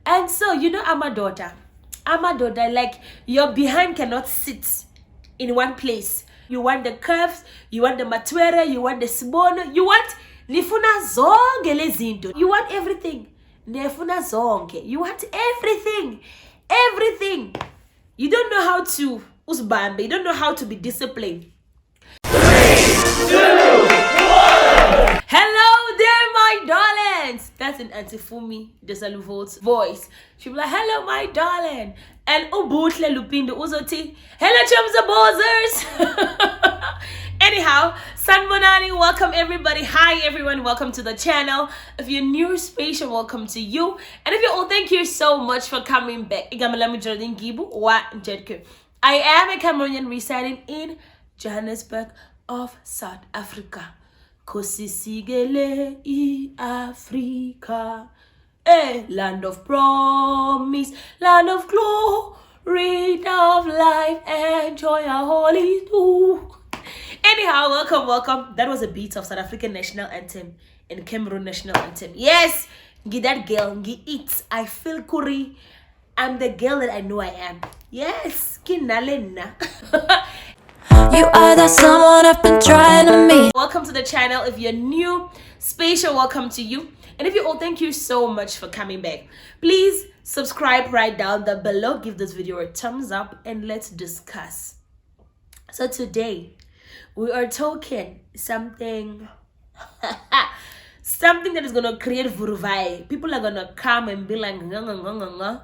And so, you know, I'm a daughter. Like, your behind cannot sit in one place. You want the curves, you want the matwere, you want the smono, you want nifuna zonke lezinto. You want everything. Nefuna zonke. You want everything. Everything. You don't know how to usbambe. You don't know how to be disciplined. 3, 2, 1. Hello there, my darlings. That's in Auntie Fumi Desaluvolt's voice. She'll be like, hello, my darling. And Ubutle Lupindo Uzoti. Hello, chums bozers. Anyhow, Sanbonani, welcome everybody. Hi everyone, welcome to the channel. If you're new, special welcome to you. And if you're old, thank you so much for coming back. Geraldine Ngibu Djetkeu. I am a Cameroonian residing in Johannesburg of South Africa. Kosisigele Africa, land of promise, land of glory, of life, and joy, a holy too. Anyhow, welcome. That was a beat of South African national anthem and Cameroon national anthem. Yes, get that girl, get it. I feel curry. I'm the girl that I know I am. Yes, kinalena. You are that someone I've been trying to meet. Welcome to the channel. If you're new, special welcome to you. And if you're old, thank you so much for coming back. Please subscribe right down there below. Give this video a thumbs up and let's discuss. So today, we are talking something something that is going to create vuruvai. People are going to come and be like, nga, nga, nga, nga, nga.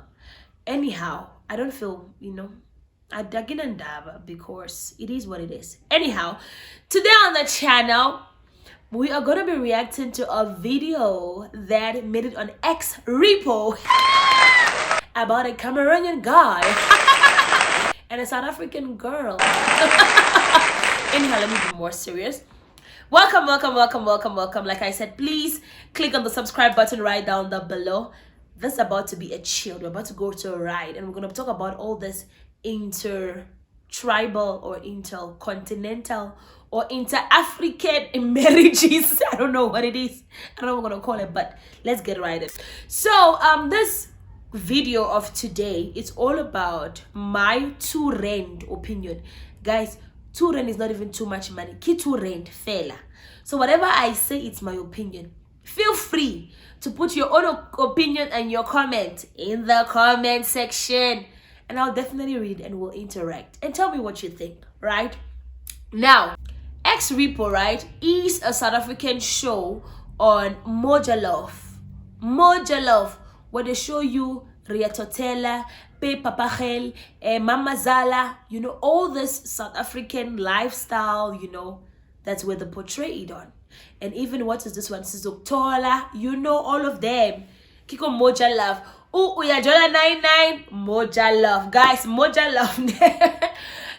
Anyhow, I don't feel, I didn't because it is what it is. Anyhow, today on the channel, we are going to be reacting to a video that made it on X Repo about a Cameroonian guy and a South African girl. Anyhow, let me be more serious. Welcome. Like I said, please click on the subscribe button right down there below. This is about to be a chill. We're about to go to a ride and we're going to talk about all this inter-tribal or intercontinental or inter-African marriages. I don't know what it is. I don't know what I'm going to call it, but let's get right in. So, this video of today, it's all about my 2 rand opinion. Guys, 2 rand is not even too much money. Ki 2 rand, fella. So whatever I say, it's my opinion. Feel free to put your own opinion and your comment in the comment section. And I'll definitely read it and we'll interact. And tell me what you think, right? Now, X Repo, right, is a South African show on Moja Love, where they show you Ria Totela, Pe Papagel, Mama Zala, all this South African lifestyle, that's where they portray it on. And even what is this one? Sizoktola, all of them. Kiko Moja Love. Oh, Uyajola 99, Moja Love. Guys, Moja Love.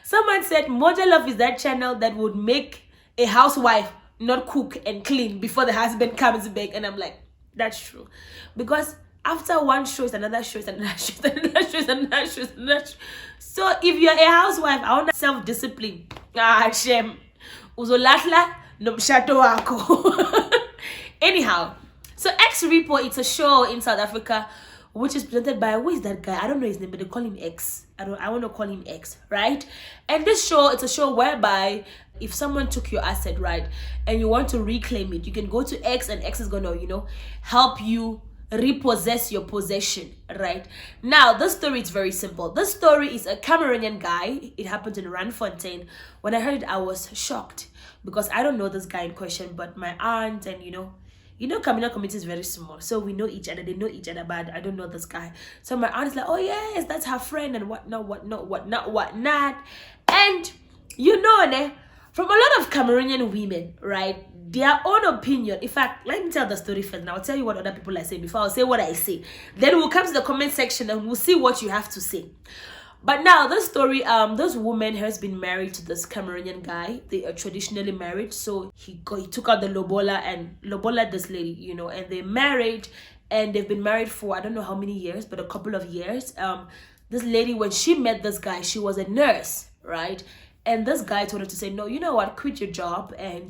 Someone said Moja Love is that channel that would make a housewife not cook and clean before the husband comes back. And I'm like, that's true. Because after one show is another show, is another show, is another show, is another show, is another show. So if you're a housewife, I want self-discipline. Shem. Uzolatla no mshato wako. Anyhow, so X Repo, it's a show in South Africa which is presented by, who is that guy? I don't know his name, but they call him X. I want to call him X, right? And this show, it's a show whereby if someone took your asset, right, and you want to reclaim it, you can go to X and X is gonna, help you repossess your possession, right? Now, this story is very simple. This story is a Cameroonian guy. It happened in Randfontein. When I heard it, I was shocked because I don't know this guy in question, but my aunt and Cameroonian community is very small, so we know each other. They know each other, but I don't know this guy. So my aunt is like, oh yes, that's her friend and whatnot. And from a lot of Cameroonian women, right, their own opinion. In fact, let me tell the story first, and I'll tell you what other people are saying before I'll say what I say. Then we'll come to the comment section and we'll see what you have to say. But now, this story, this woman has been married to this Cameroonian guy. They are traditionally married, so he took out the lobola and lobola this lady, and they married, and they've been married for I don't know how many years, but a couple of years. This lady, when she met this guy, she was a nurse, right? And this guy told her to say, no, you know what, quit your job and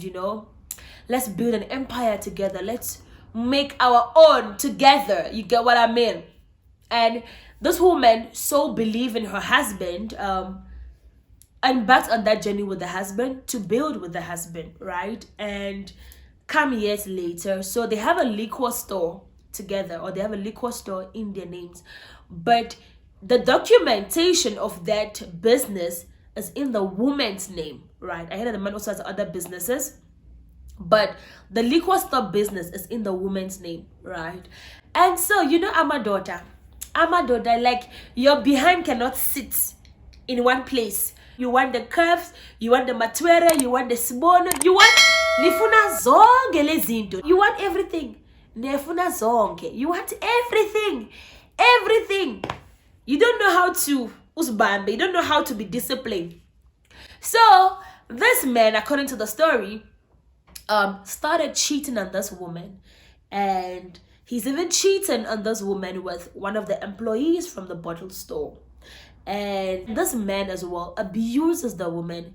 let's build an empire together. Let's make our own together. You get what I mean? And this woman so believed in her husband, embarked on that journey with the husband to build with the husband, right? And come years later, so they have a liquor store together, or they have a liquor store in their names, but the documentation of that business is in the woman's name, right? I heard that the man also has other businesses, but the liquor store business is in the woman's name, right? And so, you know, I'm a daughter, like, your behind cannot sit in one place. You want the curves, you want the matwere, you want the sbono, you want nifuna zonke lezinto. You want everything. Nefuna zonke. You want everything. Everything. You don't know how to usbambe. You don't know how to be disciplined. So this man, according to the story, started cheating on this woman, and he's even cheating on this woman with one of the employees from the bottle store. And this man as well abuses the woman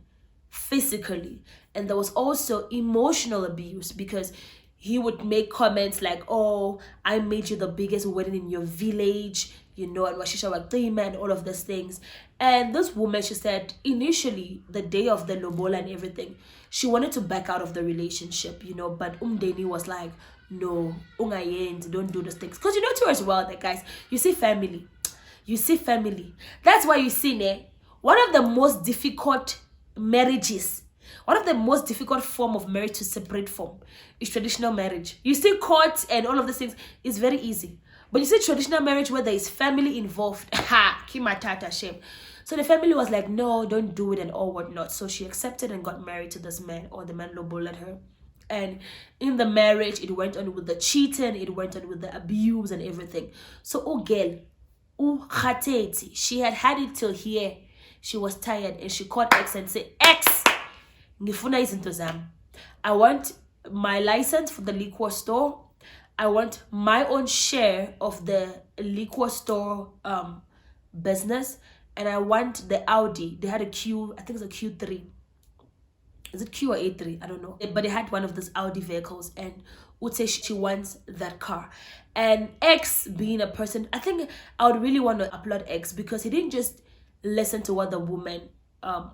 physically, and there was also emotional abuse, because he would make comments like, oh, I made you the biggest wedding in your village, you know, and washisha waqima and all of these things. And this woman, she said initially, the day of the lobola and everything, she wanted to back out of the relationship, you know, but Umdeni was like, no, ungayend, don't do those things. Because you know too as well that, guys, you see family. That's why you see, one of the most difficult marriages, one of the most difficult form of marriage to separate from is traditional marriage. You see court and all of these things is very easy. But you see traditional marriage where there is family involved, kimatata shame. So the family was like, no, don't do it and all whatnot. So she accepted and got married to this man, or the man lobola her. And in the marriage, it went on with the cheating, it went on with the abuse and everything. So, oh girl, she had it till here. She was tired, and she called X and said, X, ngifuna izinto zami. I want my license for the liquor store. I want my own share of the liquor store business, and I want the Audi. They had a Q, I think it's a Q3. Is it Q or A3? I don't know. But they had one of those Audi vehicles, and would say she wants that car. And X, being a person, I think I would really want to applaud X, because he didn't just listen to what the woman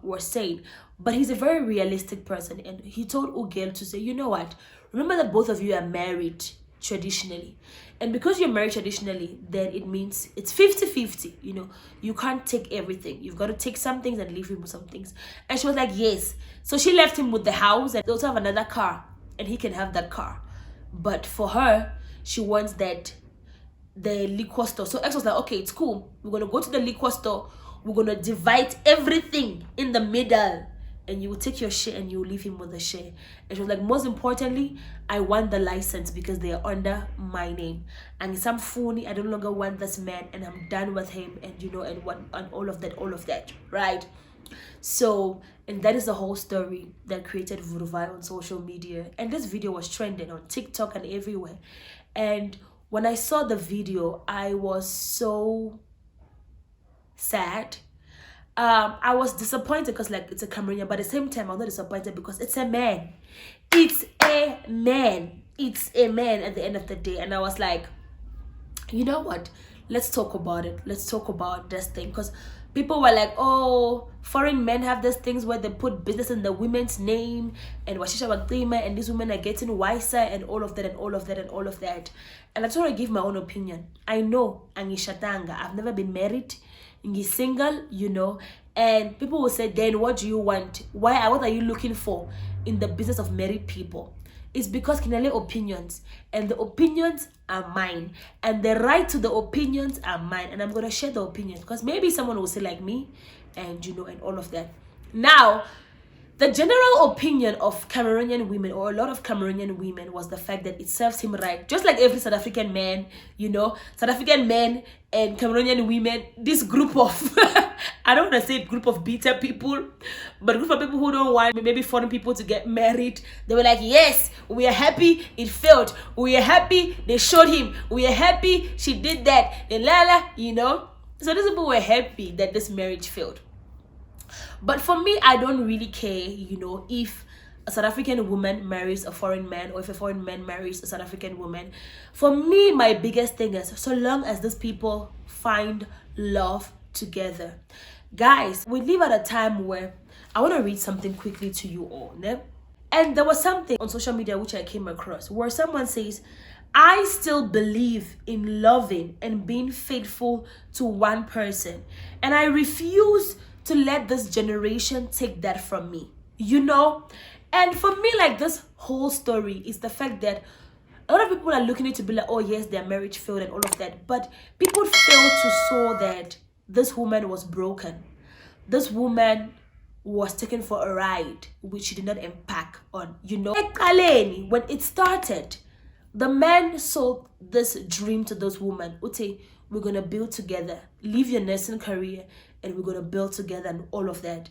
was saying, but he's a very realistic person. And he told Ugel to say, you know what, remember that both of you are married traditionally, and because you're married traditionally, then it means it's 50-50. You know, you can't take everything. You've got to take some things and leave him with some things. And she was like, yes. So she left him with the house, and they also have another car, and he can have that car. But for her, she wants that the liquor store. So X was like, okay, it's cool, we're gonna go to the liquor store, we're gonna divide everything in the middle, and you will take your share and you will leave him with the share. And she was like, most importantly, I want the license because they are under my name, and some phony, I no longer want this man, and I'm done with him, and you know, and what, and all of that, right? So, and that is the whole story that created Vuruvai on social media. And this video was trending on TikTok and everywhere. And when I saw the video, I was so sad. I was disappointed because, like, it's a Cameroonian, but at the same time, I'm not disappointed because it's a man. It's a man. It's a man at the end of the day. And I was like, you know what? Let's talk about it. Let's talk about this thing. Because people were like, oh, foreign men have these things where they put business in the women's name, and washisha waqima, and these women are getting wiser, and all of that, and all of that, and all of that. And I just want to give my own opinion. I know, angishatanga, I've never been married, ngi single, you know, and people will say, then what do you want? What are you looking for in the business of married people? It's because kinale opinions, and the opinions are mine, and the right to the opinions are mine, and I'm gonna share the opinions because maybe someone will say like me, and you know, and all of that. Now, the general opinion of Cameroonian women, or a lot of Cameroonian women, was the fact that it serves him right, just like every South African man, you know, South African men and Cameroonian women, this group of I don't want to say group of bitter people, but a group of people who don't want maybe foreign people to get married. They were like, yes, we are happy it failed. We are happy they showed him. We are happy she did that. And lala, you know. So these people were happy that this marriage failed. But for me, I don't really care, you know, if a South African woman marries a foreign man, or if a foreign man marries a South African woman. For me, my biggest thing is, so long as these people find love together. Guys, we live at a time where I want to read something quickly to you all. Ne? And there was something on social media which I came across where someone says, I still believe in loving and being faithful to one person, and I refuse to let this generation take that from me. You know? And for me, like, this whole story is the fact that a lot of people are looking at it to be like, oh yes, their marriage failed and all of that. But people fail to saw that this woman was broken. This woman was taken for a ride which she did not embark on. You know? When it started, the man sold this dream to this woman. Ute, we're going to build together. Leave your nursing career and we're going to build together and all of that.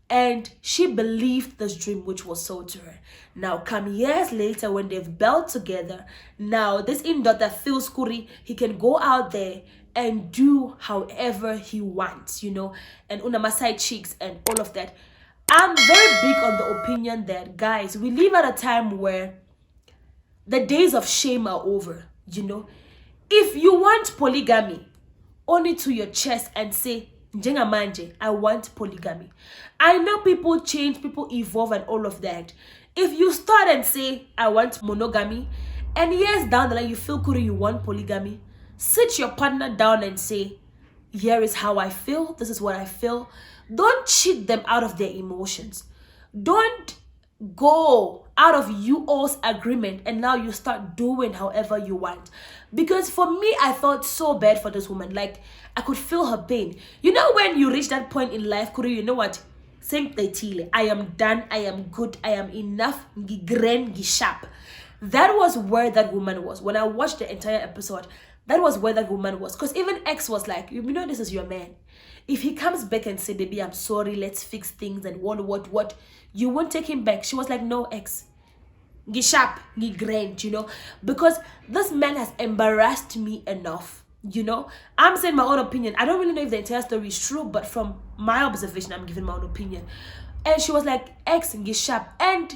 And she believed this dream which was sold to her. Now, come years later when they've built together, now this in-daughter feels kuri, he can go out there and do however he wants, you know, and unama side cheeks and all of that. I'm very big on the opinion that, guys, we live at a time where the days of shame are over, you know. If you want polygamy, own it to your chest and say, Njenga manje, I want polygamy. I know people change, people evolve and all of that. If you start and say, I want monogamy, and years down the line you feel cool, you want polygamy, sit your partner down and say, here is how I feel, this is what I feel. Don't cheat them out of their emotions. Don't go out of you all's agreement and now you start doing however you want. Because for me, I felt so bad for this woman. Like, I could feel her pain. You know, when you reach that point in life, Kuri, you know what? I am done, I am good, I am enough, sharp. That was where that woman was. When I watched the entire episode, that was where that woman was. Because even X was like, you know, this is your man. If he comes back and say, baby, I'm sorry, let's fix things and what, you won't take him back. She was like, no, X. Sharp, grand, you know, because this man has embarrassed me enough, you know. I'm saying my own opinion. I don't really know if the entire story is true, but from my observation, I'm giving my own opinion. And she was like, X, sharp. And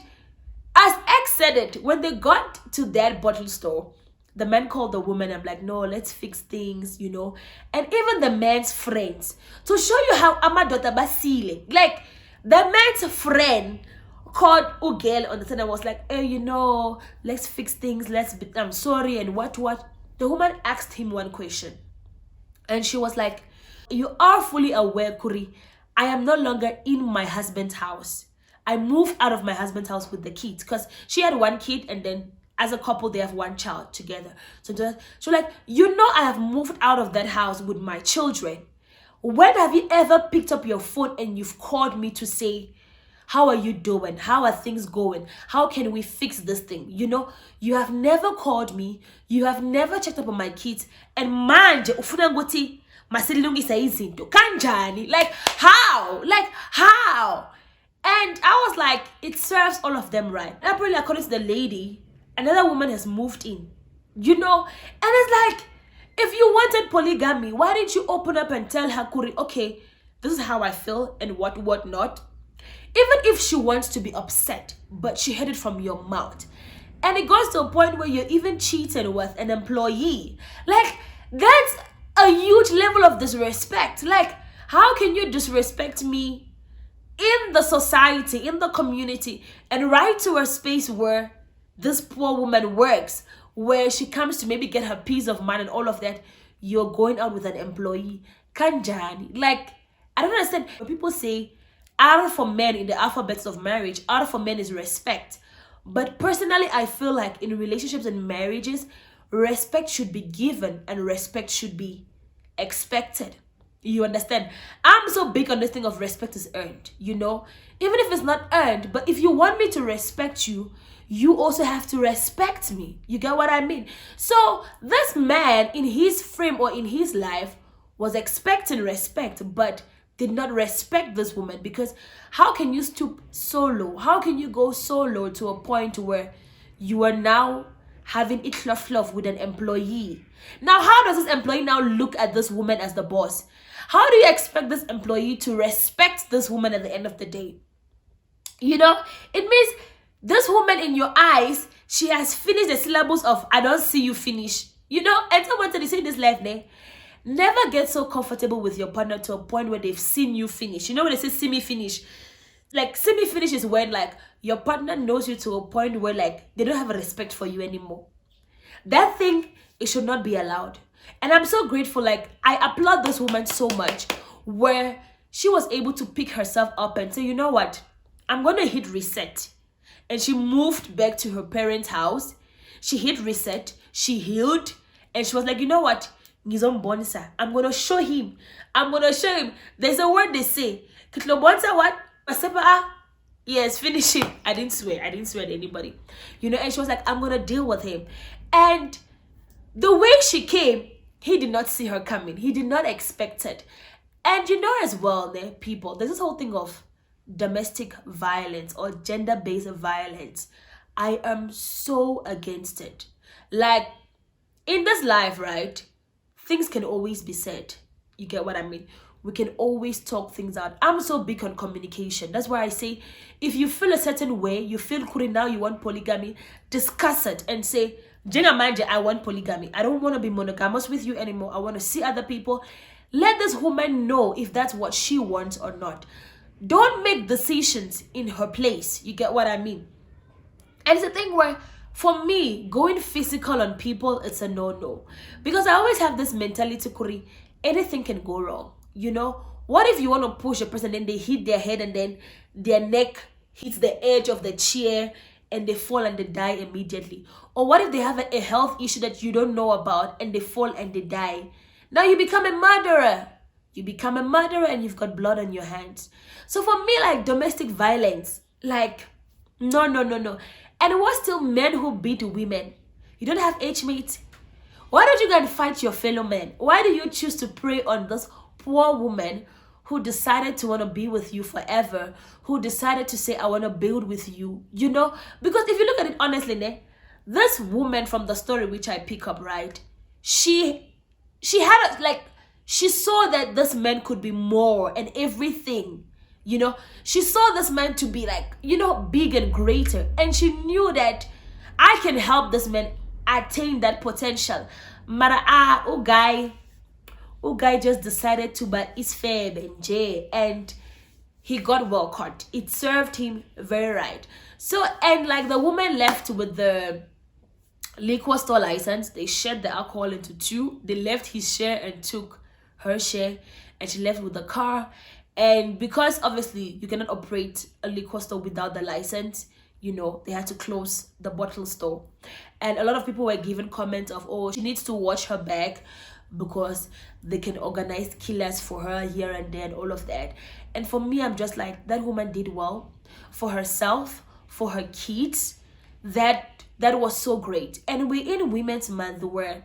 as X said it, when they got to that bottle store, the man called the woman. I'm like, no, let's fix things, you know. And even the man's friends, to show you how Amadota Basile, like the man's friend called Ugel on the side and was like, hey, you know, let's fix things, I'm sorry, and what. The woman asked him one question. And she was like, you are fully aware, Kuri, I am no longer in my husband's house. I moved out of my husband's house with the kids. Because she had one kid and then as a couple, they have one child together. So she was like, you know, I have moved out of that house with my children. When have you ever picked up your phone and you've called me to say, how are you doing? How are things going? How can we fix this thing? You know, you have never called me. You have never checked up on my kids. And manje, ufuna ngoti, masilungisa izinto. Kanjani? Like, how? And I was like, it serves all of them right. And apparently, according to the lady, another woman has moved in. You know? And it's like, if you wanted polygamy, why didn't you open up and tell her, Kuri, okay, this is how I feel and what not? Even if she wants to be upset, but she heard it from your mouth. And it goes to a point where you're even cheating with an employee. Like, that's a huge level of disrespect. Like, how can you disrespect me in the society, in the community, and right to a space where this poor woman works, where she comes to maybe get her peace of mind and all of that, you're going out with an employee. Kanjani. Like, I don't understand. When people say, R for men in the alphabets of marriage, R for men is respect. But personally, I feel like in relationships and marriages, respect should be given and respect should be expected. You understand? I'm so big on this thing of respect is earned, you know? Even if it's not earned, but if you want me to respect you, you also have to respect me. You get what I mean? So this man in his frame or in his life was expecting respect, but did not respect this woman. Because how can you stoop so low? How can you go so low to a point where you are now having it fluff with an employee? Now, how does this employee now look at this woman as the boss? How do you expect this employee to respect this woman at the end of the day? You know, it means This woman in your eyes, she has finished the syllables of I don't see you finish. You know, and someone said, say this life, never get so comfortable with your partner to a point where they've seen you finish. You know when they say see me finish? Like, see me finish is when, like, your partner knows you to a point where, like, they don't have a respect for you anymore. That thing, it should not be allowed. And I'm so grateful, like, I applaud this woman so much, where she was able to pick herself up and say, you know what, I'm going to hit reset. And she moved back to her parents' house. She hit reset. She healed. And she was like, you know what, I'm going to show him. I'm going to show him. There's a word they say. What? Yes, finish it. I didn't swear to anybody. You know, and she was like, I'm going to deal with him. And the way she came, he did not see her coming. He did not expect it. And you know as well, people, there's this whole thing of domestic violence or gender-based violence. I am so against it. Like, in this life, right, things can always be said. You get what I mean? We can always talk things out. I'm so big on communication. That's why I say, if you feel a certain way, you feel cool now, you want polygamy, discuss it and say, I want polygamy. I don't want to be monogamous with you anymore. I want to see other people. Let this woman know if that's what she wants or not. Don't make decisions in her place. You get what I mean? And it's a thing where, for me, going physical on people, it's a no-no. Because I always have this mentality, Kuri, anything can go wrong. You know, what if you want to push a person and they hit their head and then their neck hits the edge of the chair and they fall and they die immediately? Or what if they have a health issue that you don't know about and they fall and they die? Now you become a murderer. You become a murderer and you've got blood on your hands. So for me, like, domestic violence, like, no. And it was still men who beat women. You don't have H-mates. Why don't you go and fight your fellow men? Why do you choose to prey on this poor woman who decided to want to be with you forever, who decided to say, I want to build with you, you know? Because if you look at it honestly, this woman from the story which I pick up, right, she had she saw that this man could be more and everything, you know? She saw this man to be, like, you know, big and greater, and she knew that I can help this man attain that potential. Mara guy just decided to buy his fab and J, and he got well caught. It served him very right. So, and like, the woman left with the liquor store license. They shared the alcohol into two. They left his share and took her share, and she left with the car. And because obviously you cannot operate a liquor store without the license, you know, they had to close the bottle store. And a lot of people were given comments of, oh, she needs to watch her back because they can organize killers for her here and there and all of that. And for me, I'm just like, that woman did well for herself, for her kids. That was so great. And we're in Women's Month, where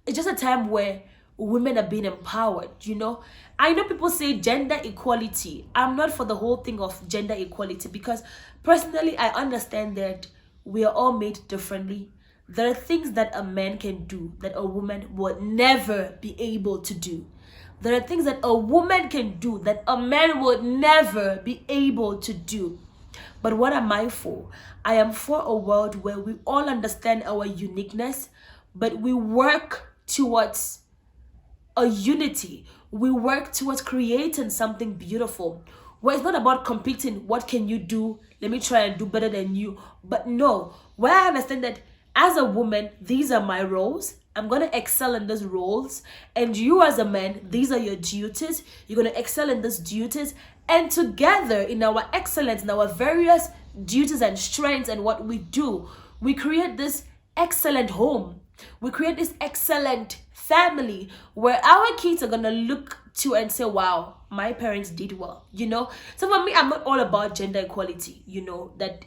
it's just a time where women are being empowered, you know? I know people say gender equality. I'm not for the whole thing of gender equality, because personally, I understand that we are all made differently. There are things that a man can do that a woman would never be able to do. There are things that a woman can do that a man would never be able to do. But what am I for? I am for a world where we all understand our uniqueness, but we work towards a unity. We work towards creating something beautiful, where it's not about competing. What can you do? Let me try and do better than you. But no, where I understand that as a woman, these are my roles. I'm going to excel in those roles. And you as a man, these are your duties. You're going to excel in those duties. And together, in our excellence, in our various duties and strengths and what we do, we create this excellent home. We create this excellent family where our kids are going to look to and say, wow, my parents did well, you know? So for me, I'm not all about gender equality, you know, that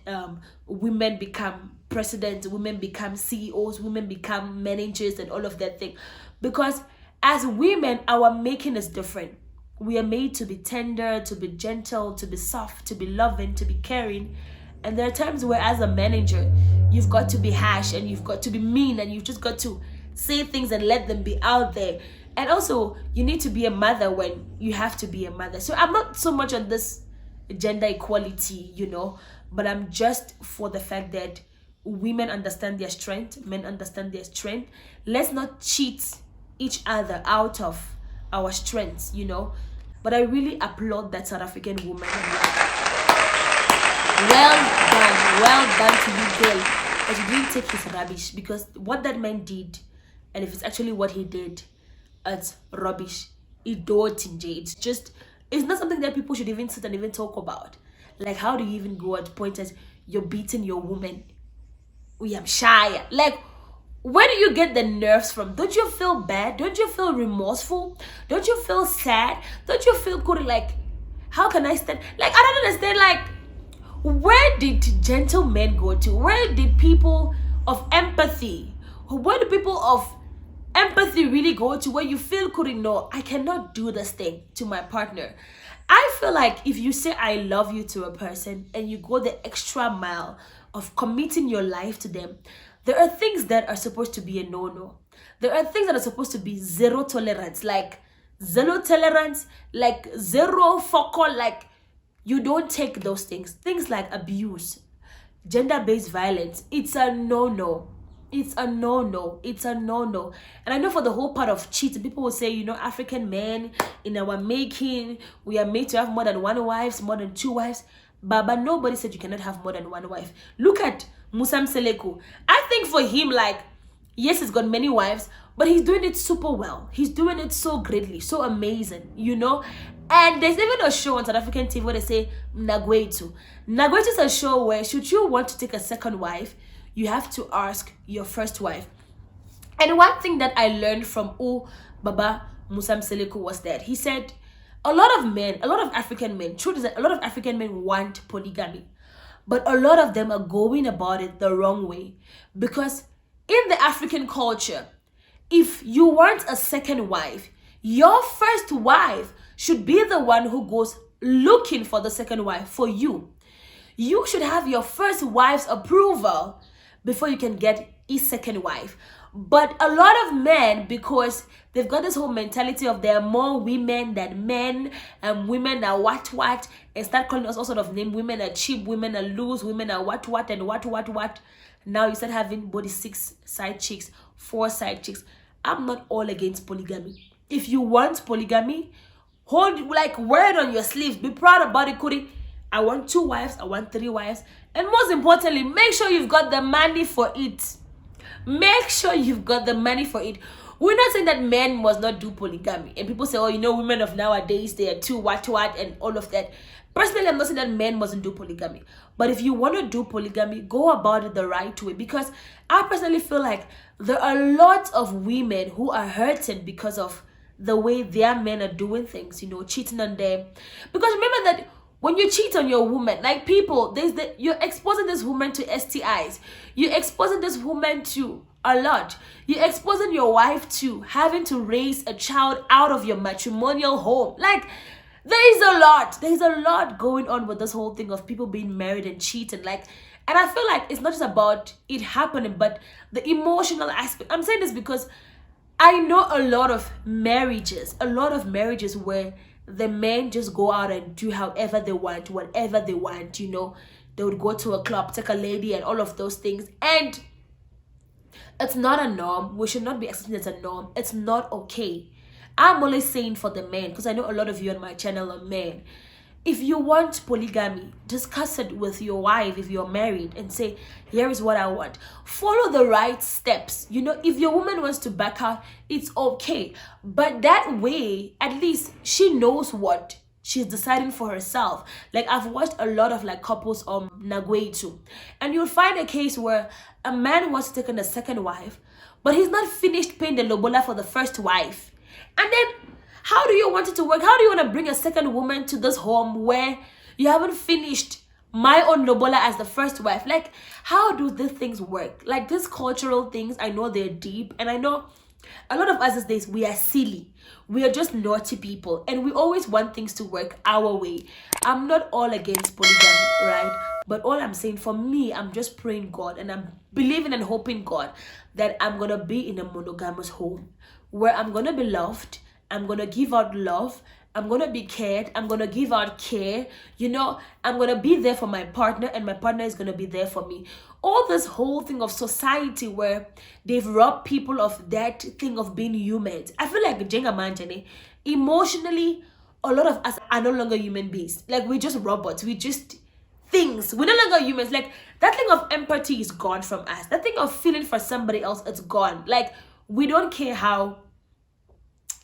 women become presidents, women become CEOs, women become managers and all of that thing. Because as women, our making is different. We are made to be tender, to be gentle, to be soft, to be loving, to be caring. And there are times where as a manager, you've got to be harsh and you've got to be mean and you've just got to say things and let them be out there. And also, you need to be a mother when you have to be a mother. So I'm not so much on this gender equality, you know, but I'm just for the fact that women understand their strength, men understand their strength. Let's not cheat each other out of our strengths, you know. But I really applaud that South African woman. Well done to you, girl. But you didn't take his rubbish, because what that man did, and if it's actually what he did, it's rubbish. It's just, it's not something that people should even sit and even talk about. Like, how do you even go at point as you're beating your woman? We am shy. Like, where do you get the nerves from? Don't you feel bad? Don't you feel remorseful? Don't you feel sad? Don't you feel good? Like, how can I stand? Like, I don't understand. Like, where did gentlemen go to? Where did people of empathy? Where do people of empathy really go to, where you feel couldn't know, I cannot do this thing to my partner? I feel like if you say I love you to a person and you go the extra mile of committing your life to them, there are things that are supposed to be a no-no. There are things that are supposed to be zero tolerance, like zero tolerance, like zero focal, like you don't take those things. Things like abuse, gender-based violence, it's a no-no. It's a no-no. It's a no-no. And I know for the whole part of cheating, people will say, you know, African men, in our making, we are made to have more than one wife, more than two wives. But nobody said you cannot have more than one wife. Look at Musam Seleku. I think for him, like, yes, he's got many wives, but he's doing it super well. He's doing it so greatly, so amazing, you know. And there's even a show on South African TV where they say Nagwetu. Nagwetu is a show where, should you want to take a second wife, you have to ask your first wife. And one thing that I learned from Baba Musam Seleku was that he said a lot of men, a lot of African men, truth is that a lot of African men want polygamy, but a lot of them are going about it the wrong way. Because in the African culture, if you want a second wife, your first wife should be the one who goes looking for the second wife for you. You should have your first wife's approval before you can get a second wife. But a lot of men, because they've got this whole mentality of there are more women than men, and women are what, and start calling us all sort of name. Women are cheap, women are loose, women are what, and what. Now you start having body 6 side chicks, 4 side chicks. I'm not all against polygamy. If you want polygamy, hold, like, wear it on your sleeves. Be proud about it, Kuri. I want 2 wives, I want 3 wives. And most importantly, make sure you've got the money for it. Make sure you've got the money for it. We're not saying that men must not do polygamy. And people say, oh, you know, women of nowadays, they are too what, and all of that. Personally, I'm not saying that men mustn't do polygamy. But if you want to do polygamy, go about it the right way. Because I personally feel like there are lots of women who are hurting because of the way their men are doing things, you know, cheating on them. Because remember that when you cheat on your woman, like, people, you're exposing this woman to STIs. You're exposing this woman to a lot. You're exposing your wife to having to raise a child out of your matrimonial home. Like, there is a lot. There's a lot going on with this whole thing of people being married and cheating. Like, and I feel like it's not just about it happening, but the emotional aspect. I'm saying this because I know a lot of marriages where the men just go out and do however they want, whatever they want, you know. They would go to a club, take a lady, and all of those things. And it's not a norm. We should not be accepting it as a norm. It's not okay. I'm only saying for the men, because I know a lot of you on my channel are men. If you want polygamy, discuss it with your wife if you're married and say, here is what I want. Follow the right steps. You know, if your woman wants to back out, it's okay. But that way, at least she knows what she's deciding for herself. Like, I've watched a lot of like couples on Nagwetu, and you'll find a case where a man wants to take on a second wife, but he's not finished paying the lobola for the first wife. And then, how do you want it to work? How do you want to bring a second woman to this home where you haven't finished my own lobola as the first wife? Like, how do these things work? Like, these cultural things, I know they're deep, and I know a lot of us these days, we are silly. We are just naughty people, and we always want things to work our way. I'm not all against polygamy, right? But all I'm saying, for me, I'm just praying God, and I'm believing and hoping God that I'm going to be in a monogamous home where I'm going to be loved, I'm going to give out love, I'm gonna be cared, I'm gonna give out care, you know, I'm gonna be there for my partner, and my partner is gonna be there for me. All this whole thing of society where they've robbed people of that thing of being humans. I feel like Jenga Manjane, emotionally, a lot of us are no longer human beings. Like, we're just robots, we just things. We're no longer humans. Like, that thing of empathy is gone from us. That thing of feeling for somebody else, it's gone. Like, we don't care how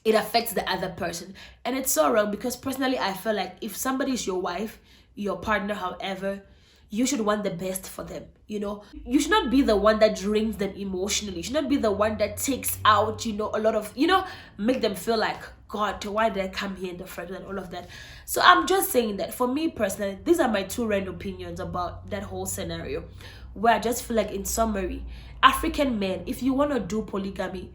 it affects the other person. And it's so wrong, because personally I feel like if somebody is your wife, your partner, however, you should want the best for them, you know. You should not be the one that drains them emotionally. You should not be the one that takes out, you know, a lot of, you know, make them feel like, God, why did I come here in the first place, and all of that. So I'm just saying that for me personally, these are my two random opinions about that whole scenario, where I just feel like, in summary, African men, if you want to do polygamy,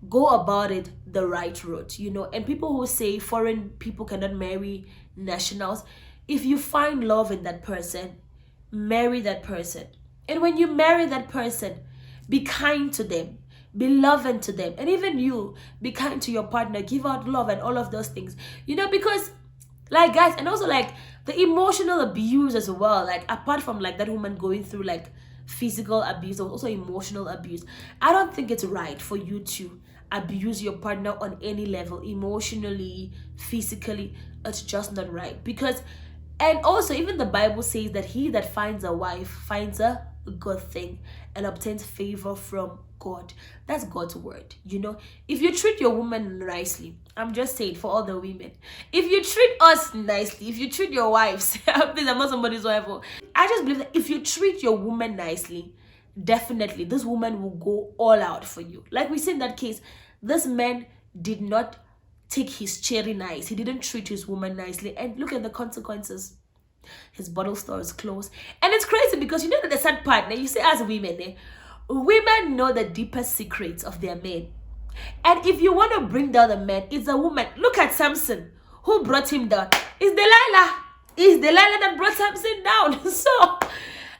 go about it the right route, you know. And people who say foreign people cannot marry nationals, if you find love in that person, marry that person. And when you marry that person, be kind to them, be loving to them, and even you be kind to your partner, give out love and all of those things, you know. Because, like, guys, and also like the emotional abuse as well, like apart from like that woman going through like physical abuse, or also emotional abuse, I don't think it's right for you to abuse your partner on any level, emotionally, physically. It's just not right. Because, and also even the Bible says that he that finds a wife finds a good thing and obtains favor from God. That's God's word, you know. If you treat your woman nicely, I'm just saying for all the women, if you treat us nicely, if you treat your wives, please, I'm not somebody's wife, I just believe that if you treat your woman nicely, definitely this woman will go all out for you. Like we see in that case, this man did not take his cherry nice, he didn't treat his woman nicely, and look at the consequences. His bottle store is closed. And it's crazy, because you know that the sad part, now you say as women, women know the deepest secrets of their men. And if you want to bring down the man, it's a woman. Look at Samson. Who brought him down? It's Delilah. It's Delilah that brought Samson down. So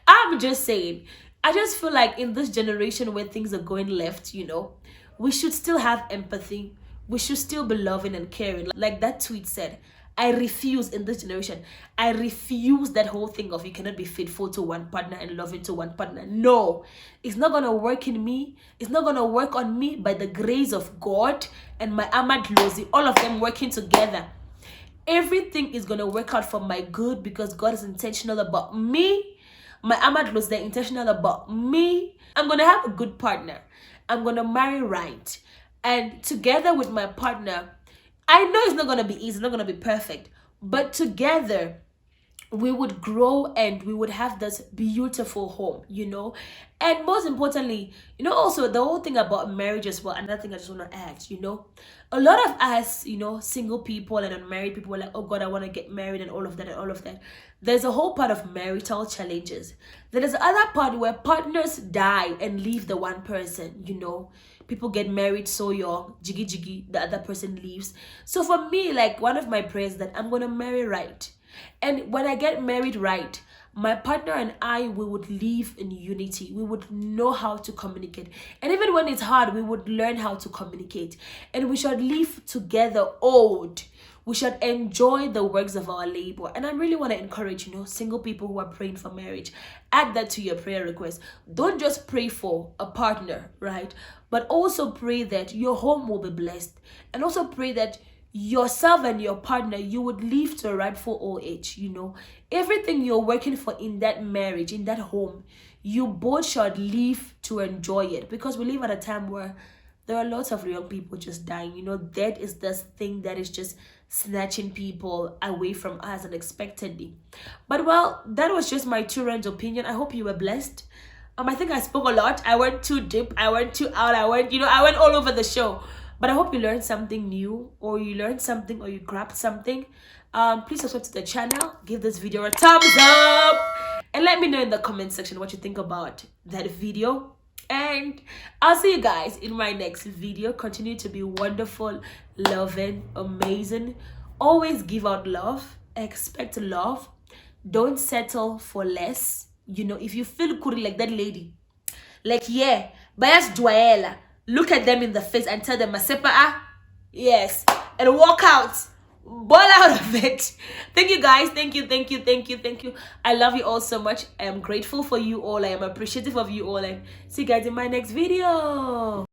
I'm just saying, I just feel like in this generation where things are going left, you know, we should still have empathy. We should still be loving and caring. Like that tweet said, I refuse in this generation. I refuse that whole thing of you cannot be faithful to one partner and loving to one partner. No, it's not going to work in me. It's not going to work on me. By the grace of God and my Ahmad Lozi, all of them working together, everything is going to work out for my good, because God is intentional about me. My Ahmad Lozi, they're intentional about me. I'm going to have a good partner. I'm going to marry right. And together with my partner, I know it's not going to be easy, it's not going to be perfect, but together we would grow and we would have this beautiful home, you know. And most importantly, you know, also the whole thing about marriage as well, another thing I just want to add, you know, a lot of us, you know, single people and unmarried people are like, oh God, I want to get married and all of that and all of that. There's a whole part of marital challenges. There is other part where partners die and leave the one person, you know. People get married so young, jiggy jiggy, the other person leaves. So for me, like, one of my prayers that I'm going to marry right. And when I get married right, my partner and I, we would live in unity. We would know how to communicate. And even when it's hard, we would learn how to communicate. And we should live together old. We should enjoy the works of our labor. And I really want to encourage, you know, single people who are praying for marriage, add that to your prayer request. Don't just pray for a partner, right? But also pray that your home will be blessed. And also pray that yourself and your partner, you would live to a rightful old age, you know. Everything you're working for in that marriage, in that home, you both should live to enjoy it. Because we live at a time where there are lots of young people just dying, you know. Death is this thing that is just snatching people away from us unexpectedly. But well, that was just my two random opinion. I hope you were blessed. I think I spoke a lot. I went too deep. I went too out. I went all over the show. But I hope you learned something new, or you learned something, or you grabbed something. Please subscribe to the channel. Give this video a thumbs up. And let me know in the comment section what you think about that video. And I'll see you guys in my next video. Continue to be wonderful, loving, amazing. Always give out love. Expect love. Don't settle for less. You know, if you feel kuri like that lady, like, yeah, bias Dwaela, look at them in the face and tell them, Masepa, yes, and walk out. ball out of it. Thank you guys. Thank you. I love you all so much. I am grateful for you all. I am appreciative of you all, and see you guys in my next video.